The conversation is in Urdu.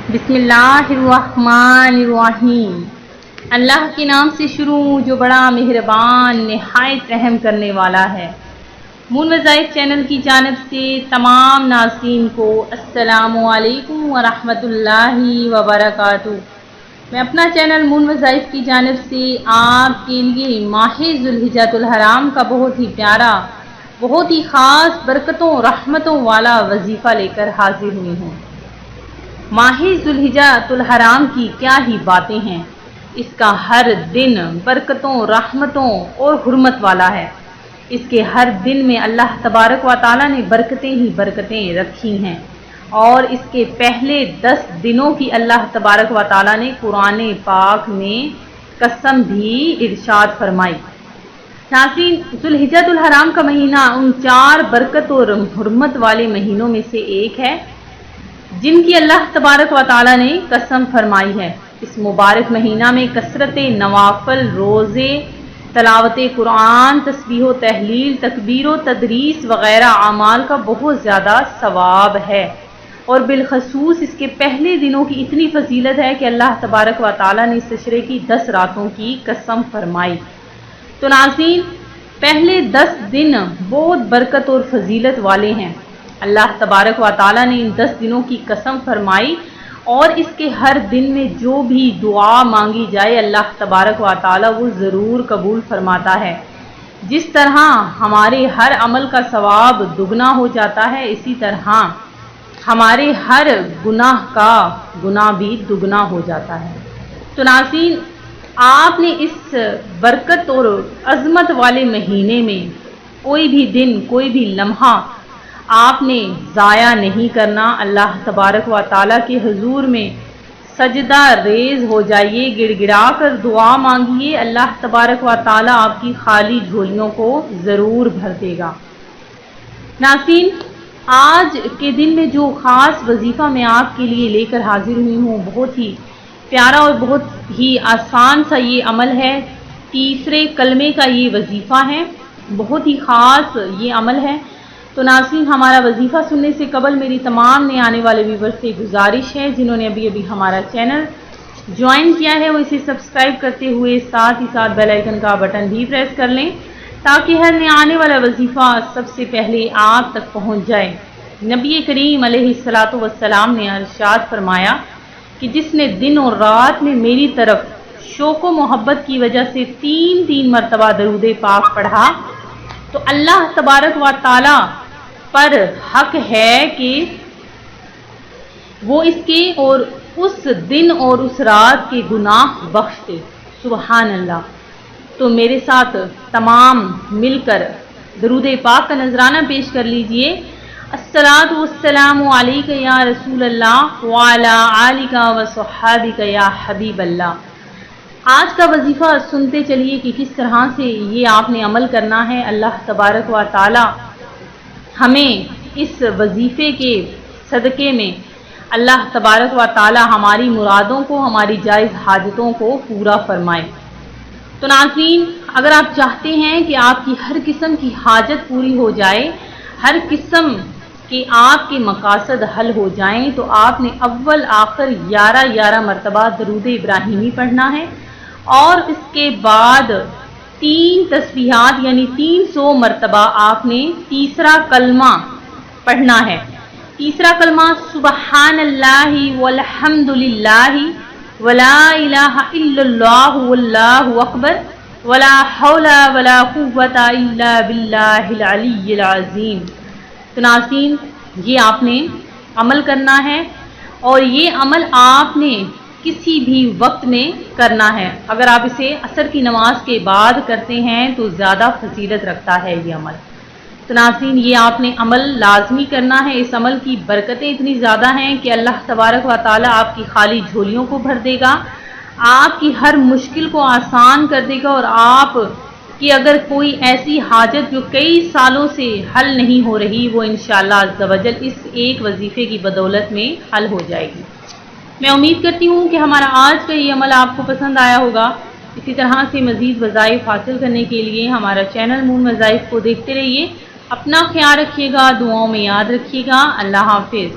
بسم اللہ الرحمن الرحیم۔ اللہ کے نام سے شروع جو بڑا مہربان نہایت رحم کرنے والا ہے۔ مون وظائف چینل کی جانب سے تمام ناظرین کو السلام علیکم ورحمۃ اللہ وبرکاتہ۔ میں اپنا چینل مون وظائف کی جانب سے آپ کے لیے ماہ ذوالحجۃ الحرام کا بہت ہی پیارا، بہت ہی خاص برکتوں رحمتوں والا وظیفہ لے کر حاضر ہوئی ہوں۔ ماہ ذوالحجۃ الحرام کی کیا ہی باتیں ہیں، اس کا ہر دن برکتوں رحمتوں اور حرمت والا ہے۔ اس کے ہر دن میں اللہ تبارک و تعالیٰ نے برکتیں ہی برکتیں رکھی ہیں، اور اس کے پہلے 10 دنوں کی اللہ تبارک و تعالیٰ نے قرآن پاک میں قسم بھی ارشاد فرمائی۔ ناظرین، ذوالحجۃ الحرام کا مہینہ ان 4 برکت اور حرمت والے مہینوں میں سے ایک ہے جن کی اللہ تبارک و تعالیٰ نے قسم فرمائی ہے۔ اس مبارک مہینہ میں کثرت نوافل، روزے، تلاوت قرآن، تسبیح و تحلیل، تکبیر و تدریس وغیرہ اعمال کا بہت زیادہ ثواب ہے، اور بالخصوص اس کے پہلے دنوں کی اتنی فضیلت ہے کہ اللہ تبارک و تعالیٰ نے اس عشرے کی 10 راتوں کی قسم فرمائی۔ تو ناظرین، پہلے 10 دن بہت برکت اور فضیلت والے ہیں۔ اللہ تبارک و تعالیٰ نے ان 10 دنوں کی قسم فرمائی، اور اس کے ہر دن میں جو بھی دعا مانگی جائے اللہ تبارک و تعالیٰ وہ ضرور قبول فرماتا ہے۔ جس طرح ہمارے ہر عمل کا ثواب دگنا ہو جاتا ہے، اسی طرح ہمارے ہر گناہ کا گناہ بھی دگنا ہو جاتا ہے۔ تو ناظرین، آپ نے اس برکت اور عظمت والے مہینے میں کوئی بھی دن، کوئی بھی لمحہ آپ نے ضائع نہیں کرنا۔ اللہ تبارک و تعالیٰ کے حضور میں سجدہ ریز ہو جائیے، گڑ گڑا کر دعا مانگیے، اللہ تبارک و تعالیٰ آپ کی خالی جھولیوں کو ضرور بھر دے گا۔ ناظرین، آج کے دن میں جو خاص وظیفہ میں آپ کے لیے لے کر حاضر ہوئی ہوں، بہت ہی پیارا اور بہت ہی آسان سا یہ عمل ہے۔ تیسرے کلمے کا یہ وظیفہ ہے، بہت ہی خاص یہ عمل ہے۔ تو ناظرین، ہمارا وظیفہ سننے سے قبل میری تمام نئے آنے والے ویورز سے گزارش ہے، جنہوں نے ابھی ہمارا چینل جوائن کیا ہے وہ اسے سبسکرائب کرتے ہوئے ساتھ ہی ساتھ بیل آئیکن کا بٹن بھی پریس کر لیں، تاکہ ہر نیا آنے والا وظیفہ سب سے پہلے آپ تک پہنچ جائے۔ نبی کریم علیہ الصلاۃ والسلام نے ارشاد فرمایا کہ جس نے دن اور رات میں میری طرف شوق و محبت کی وجہ سے 3 مرتبہ درود پاک پڑھا، تو اللہ تبارک و تعالی پر حق ہے کہ وہ اس کے اور اس دن اور اس رات کے گناہ بخش دے۔ سبحان اللہ۔ تو میرے ساتھ تمام مل کر درود پاک کا نذرانہ پیش کر لیجئے۔ الصلاۃ والسلام علیک یا رسول اللہ وعلی آلک وصحابک یا حبیب اللہ۔ آج کا وظیفہ سنتے چلیے کہ کس طرح سے یہ آپ نے عمل کرنا ہے۔ اللہ تبارک و تعالی ہمیں اس وظیفے کے صدقے میں اللہ تبارک و تعالی ہماری مرادوں کو، ہماری جائز حاجتوں کو پورا فرمائے۔ تو ناظرین، اگر آپ چاہتے ہیں کہ آپ کی ہر قسم کی حاجت پوری ہو جائے، ہر قسم کے آپ کے مقاصد حل ہو جائیں، تو آپ نے اول آخر 11 مرتبہ درود ابراہیمی پڑھنا ہے، اور اس کے بعد 3 تسبیحات یعنی 300 مرتبہ آپ نے تیسرا کلمہ پڑھنا ہے۔ تیسرا کلمہ سبحان اللہ والحمد للہ ولا الہ الا اللہ واللہ اکبر ولا حول ولا قوۃ الا باللہ العلی العظیم۔ تو ناظرین، یہ آپ نے عمل کرنا ہے، اور یہ عمل آپ نے کسی بھی وقت میں کرنا ہے۔ اگر آپ اسے عصر کی نماز کے بعد کرتے ہیں تو زیادہ فضیلت رکھتا ہے یہ عمل۔ تو ناظرین، یہ آپ نے عمل لازمی کرنا ہے۔ اس عمل کی برکتیں اتنی زیادہ ہیں کہ اللہ تبارک و تعالیٰ آپ کی خالی جھولیوں کو بھر دے گا، آپ کی ہر مشکل کو آسان کر دے گا، اور آپ کی اگر کوئی ایسی حاجت جو کئی سالوں سے حل نہیں ہو رہی، وہ انشاءاللہ عز و جل اس ایک وظیفے کی بدولت میں حل ہو جائے گی۔ میں امید کرتی ہوں کہ ہمارا آج کا یہ عمل آپ کو پسند آیا ہوگا۔ اسی طرح سے مزید وظائف حاصل کرنے کے لیے ہمارا چینل مون وظائف کو دیکھتے رہیے۔ اپنا خیال رکھیے گا، دعاؤں میں یاد رکھیے گا۔ اللہ حافظ۔